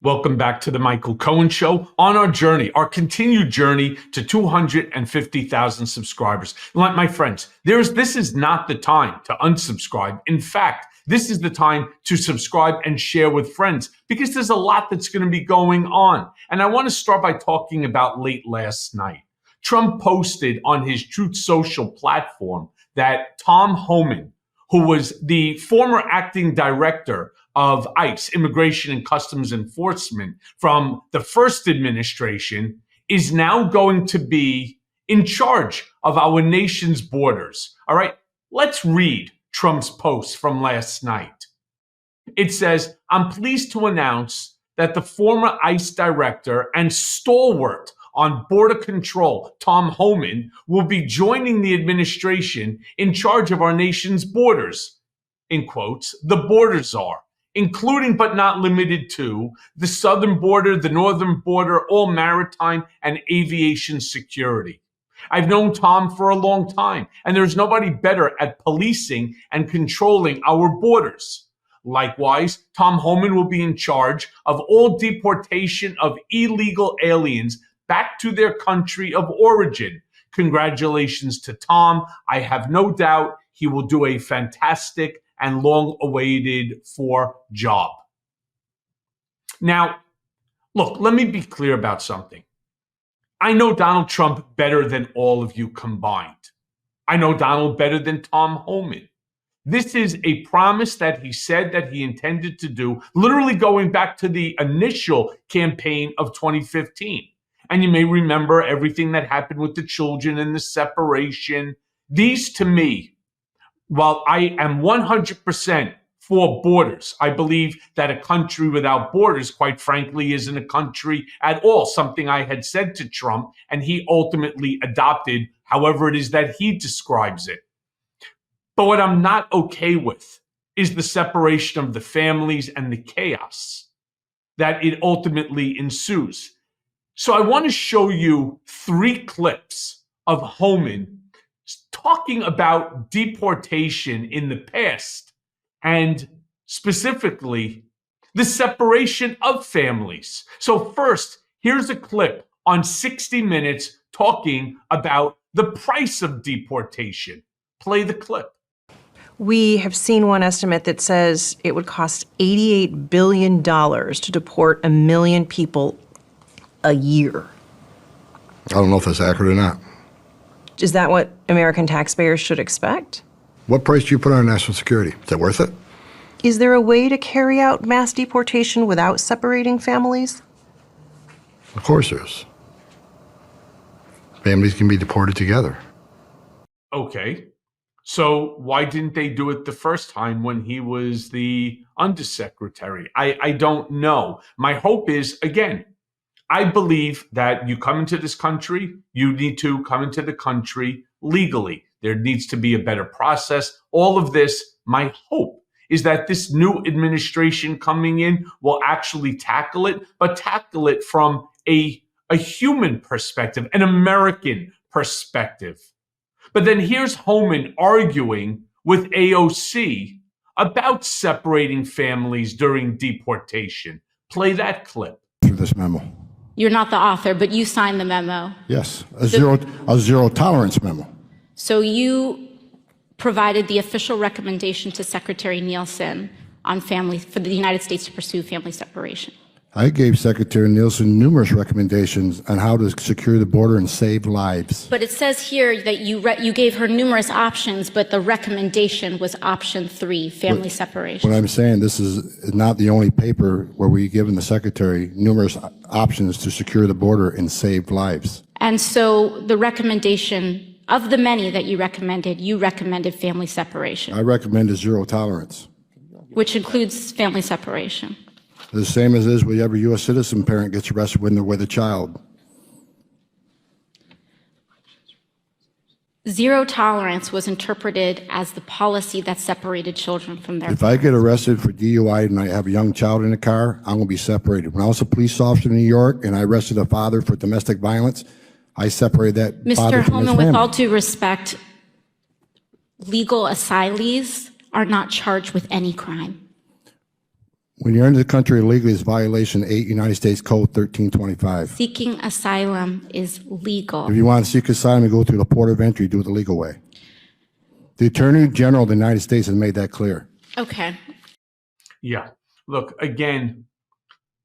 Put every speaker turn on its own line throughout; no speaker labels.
Welcome back to the Michael Cohen Show on our journey, our continued journey to 250,000 subscribers. My friends, this is not the time to unsubscribe. In fact, this is the time to subscribe and share with friends because there's a lot that's going to be going on. And I want to start by talking about late last night. Trump posted on his Truth Social platform that Tom Homan, who was the former acting director of ICE, Immigration and Customs Enforcement, from the first administration, is now going to be in charge of our nation's borders. All right, let's read Trump's post from last night. It says, "I'm pleased to announce that the former ICE director and stalwart on border control, Tom Homan, will be joining the administration in charge of our nation's borders," in quotes, the border czar, including but not limited to the southern border, the northern border, all maritime and aviation security. I've known Tom for a long time, and there's nobody better at policing and controlling our borders. Likewise, Tom Homan will be in charge of all deportation of illegal aliens back to their country of origin. Congratulations to Tom. I have no doubt he will do a fantastic and long-awaited for job. Now, look, let me be clear about something. I know Donald Trump better than all of you combined. I know Donald better than Tom Homan. This is a promise that he said that he intended to do, literally going back to the initial campaign of 2015. And you may remember everything that happened with the children and the separation. These, to me, while I am 100% for borders, I believe that a country without borders, quite frankly, isn't a country at all, something I had said to Trump, and he ultimately adopted however it is that he describes it. But what I'm not okay with is the separation of the families and the chaos that it ultimately ensues. So I want to show you 3 clips of Homan talking about deportation in the past and specifically the separation of families. So first, here's a clip on 60 Minutes talking about the price of deportation. Play the clip.
We have seen one estimate that says it would cost $88 billion to deport 1 million people a year.
I don't know if that's accurate or not.
Is that what American taxpayers should expect?
What price do you put on national security? Is that worth it?
Is there a way to carry out mass deportation without separating families?
Of course there is. Families can be deported together.
Okay. So why didn't they do it the first time when he was the undersecretary? I don't know. My hope is, again, I believe that you come into this country, you need to come into the country legally. There needs to be a better process. All of this, my hope is that this new administration coming in will actually tackle it, but tackle it from a human perspective, an American perspective. But then here's Homan arguing with AOC about separating families during deportation. Play that clip.
Through this memo.
You're not the author, but you signed the memo.
Yes, a zero tolerance memo.
So you provided the official recommendation to Secretary Nielsen on for the United States to pursue family separation.
I gave Secretary Nielsen numerous recommendations on how to secure the border and save lives.
But it says here that you gave her numerous options, but the recommendation was option 3, family separation.
What I'm saying, this is not the only paper where we've given the Secretary numerous options to secure the border and save lives.
And so the recommendation, of the many that you recommended family separation.
I recommended zero tolerance.
Which includes family separation.
The same as is with every U.S. citizen parent gets arrested when they're with a child.
Zero tolerance was interpreted as the policy that separated children from their
If I get arrested for DUI and I have a young child in the car, I'm going to be separated. When I was a police officer in New York and I arrested a father for domestic violence, I separated that father from his family.
Mr. Homan, with all due respect, legal asylees are not charged with any crime.
When you enter the country illegally, it's violation 8 United States Code 1325.
Seeking asylum is legal.
If you want to seek asylum, you go through the port of entry, do it the legal way. The Attorney General of the United States has made that clear.
Okay.
Yeah. Look, again,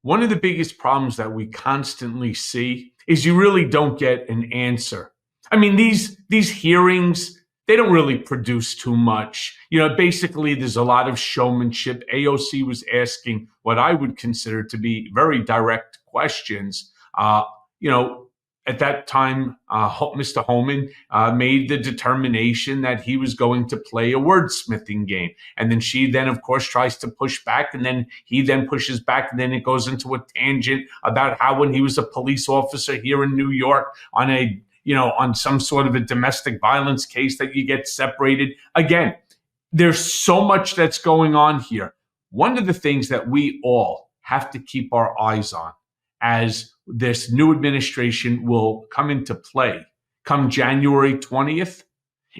one of the biggest problems that we constantly see is you really don't get an answer. I mean, these hearings, they don't really produce too much. You know, basically, there's a lot of showmanship. AOC was asking what I would consider to be very direct questions. You know, at that time, Mr. Homan made the determination that he was going to play a wordsmithing game. And then she then, of course, tries to push back. And then he then pushes back. And then it goes into a tangent about how when he was a police officer here in New York on some sort of a domestic violence case that you get separated. Again, there's so much that's going on here. One of the things that we all have to keep our eyes on as this new administration will come into play come January 20th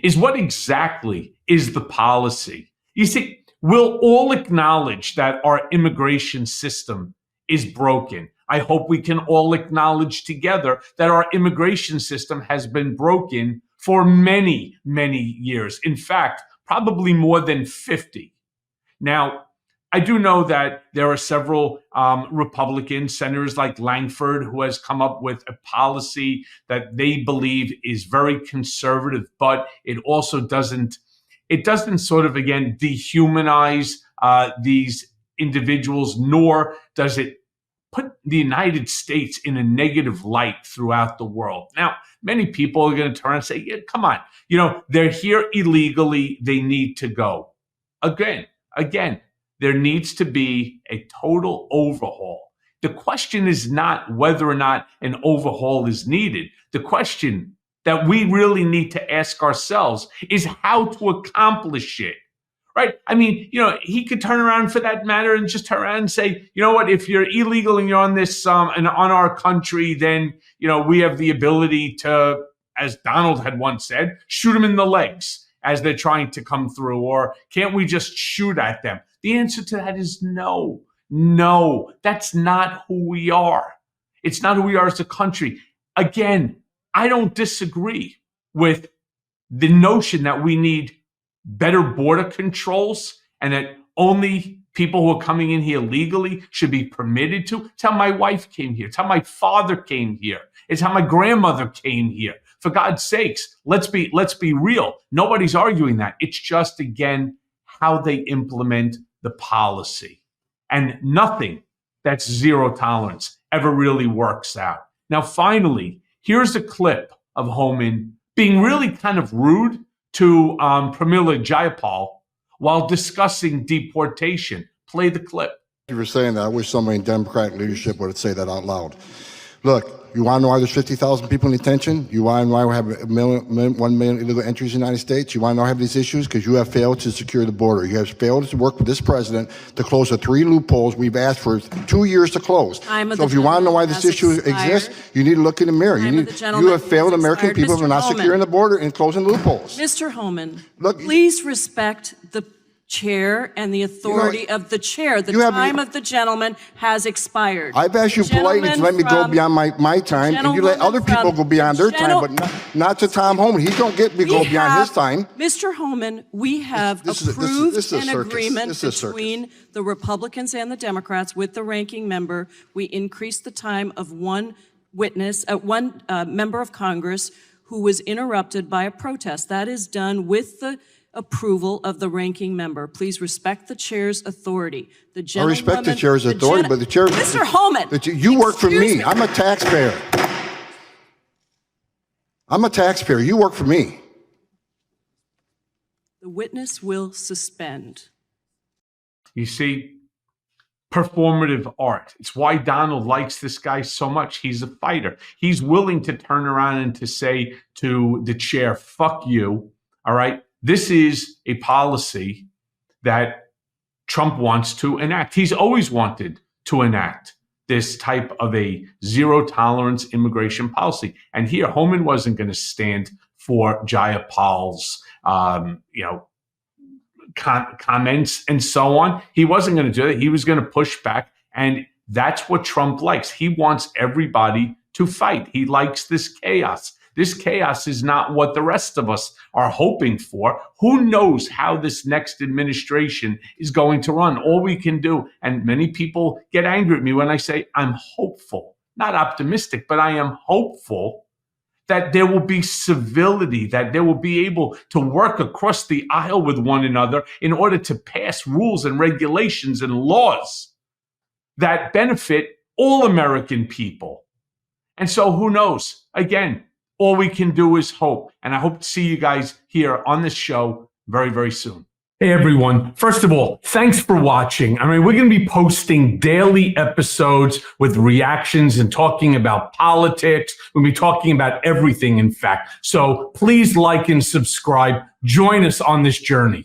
is what exactly is the policy. You see, we'll all acknowledge that our immigration system is broken. I hope we can all acknowledge together that our immigration system has been broken for many, many years. In fact, probably more than 50. Now, I do know that there are several Republican senators like Langford who has come up with a policy that they believe is very conservative, but it also doesn't sort of, again, dehumanize these individuals, nor does it put the United States in a negative light throughout the world. Now, many people are going to turn and say, yeah, come on, they're here illegally, they need to go. Again, there needs to be a total overhaul. The question is not whether or not an overhaul is needed. The question that we really need to ask ourselves is how to accomplish it. Right? I mean, he could turn around for that matter and just turn around and say, you know what, if you're illegal and you're on this and on our country, then, we have the ability to, as Donald had once said, shoot them in the legs as they're trying to come through, or can't we just shoot at them? The answer to that is no, that's not who we are. It's not who we are as a country. Again, I don't disagree with the notion that we need better border controls and that only people who are coming in here legally should be permitted to. It's how my wife came here. It's how my father came here. It's how my grandmother came here. For God's sakes, let's be real. Nobody's arguing that. It's just, again, how they implement the policy. And nothing that's zero tolerance ever really works out. Now, finally, here's a clip of Homan being really kind of rude to Pramila Jayapal while discussing deportation. Play the clip.
Thank you for saying that. I wish somebody in Democratic leadership would say that out loud. Look, you want to know why there's 50,000 people in detention? You want to know why we have 1 million illegal entries in the United States? You want to know why we have these issues? Because you have failed to secure the border. You have failed to work with this president to close the 3 loopholes we've asked for 2 years to close. So if you want to know why this issue exists, you need to look in the mirror. You have failed American people for not securing the border and closing loopholes.
Mr. Homan, please respect the chair and the authority of the chair. The time of the gentleman has expired.
I've asked you politely to let me go beyond my time, and you let other people go beyond their time, but not to Tom Homan. He don't get to go beyond his time.
Mr. Homan, we have approved an agreement between the Republicans and the Democrats with the ranking member. We increased the time of one member of Congress who was interrupted by a protest. That is done with the approval of the ranking member. Please respect the chair's authority.
I respect the chair's authority, but the chair...
Mr. Homan!
You work for me. I'm a taxpayer. You work for me.
The witness will suspend.
You see, performative art. It's why Donald likes this guy so much. He's a fighter. He's willing to turn around and to say to the chair, fuck you, all right? This is a policy that Trump wants to enact. He's always wanted to enact this type of a zero tolerance immigration policy. And here, Homan wasn't going to stand for Jayapal's, comments and so on. He wasn't going to do that. He was going to push back. And that's what Trump likes. He wants everybody to fight. He likes this chaos. This chaos is not what the rest of us are hoping for. Who knows how this next administration is going to run? All we can do, and many people get angry at me when I say I'm hopeful, not optimistic, but I am hopeful that there will be civility, that they will be able to work across the aisle with one another in order to pass rules and regulations and laws that benefit all American people. And so who knows? Again, all we can do is hope. And I hope to see you guys here on this show very, very soon. Hey, everyone. First of all, thanks for watching. I mean, we're going to be posting daily episodes with reactions and talking about politics. We'll be talking about everything, in fact. So please like and subscribe. Join us on this journey.